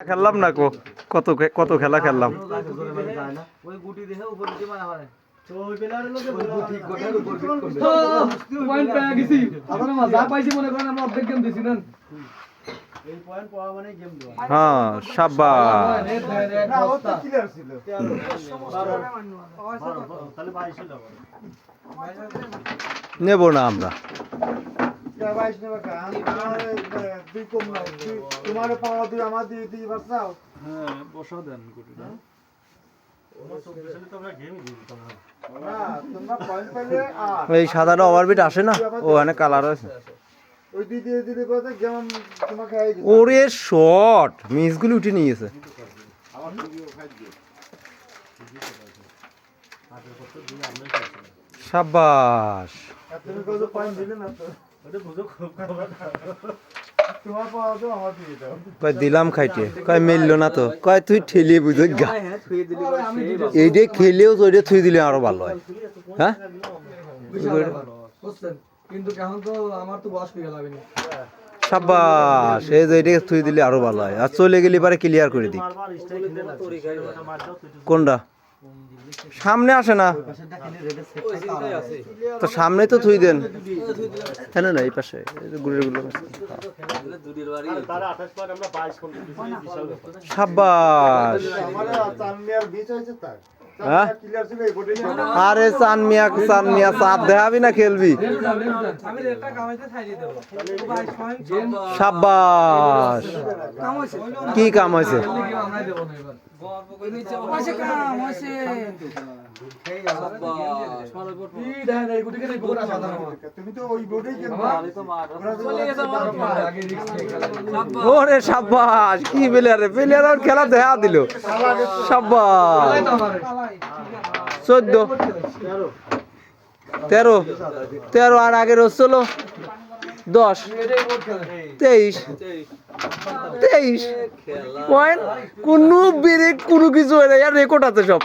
খেললাম না কো কত কত খেলা খেললাম। ওই গুটি দেখে উপর দিকে মারা মারে তো ওই প্লেয়ারের লোকে পয়েন্ট পেয়ে গেছি আমরা মজা পাইছি মনে করেন আমরা অর্ধেক গেম দিছি না এই পয়েন্ট পাওয়া মানে গেম দেওয়া হ্যাঁ শাবাশ না ও তো ক্লিয়ার ছিল তাহলে 22 ছিল নেব না আমরা। তোমার পাওয়া দুই আমার দিয়ে দিয়ে বাঁচাও হ্যাঁ বসা দেন গুটিটা তোমরা পয়েন্ট পেলে আর এই সাদাটা ওভারবিট আসে না, ওখানে কালার আছে। ওই দিয়ে দিলে কথা গেম তোমাকে খাই দিই ওরে শট মিসগুলো উঠে নিয়েছে। আমার ভিডিও খাই দিও শাবাশ তুমি কত পয়েন্ট দিলে না তো ওটা বুঝো খুব তোমার পাওয়া তো আমার দিয়ে দাও কয় দিলাম খাইতে, কয় মিললো না তো, কয় তুই ঠেলে বুঝে গা এইটা খেলেও তো এটা থুই দিলে আরো ভালো হয়। হ্যাঁ বুঝছেন কিন্তু এখন তো আমার তো বয়স হয়ে গেল আমি শাবাশ, এই যে এটা থুই দিলে আরো ভালো হয়। আর চলে গেলে পারে ক্লিয়ার করে দিই। কোনটা সামনে আসে না তো, সামনে তো থুই দেন। হ্যাঁ না এই পাশে গুড়ের গুলো শাবাশ। হ্যাঁ আরে চান মিয়া চাঁদ দেখাবি না খেলবি। শাবাশ কি কাম হয়েছে? ওরে শাবাশ কি প্লেয়ার খেলা দেখা দিল। শাবাশ 14 13 আর আগের হচ্ছিল 10 23 পয়েন্ট। কোনো ব্রেক কোনো কিছু হয় না, রেকর্ড আছে সব।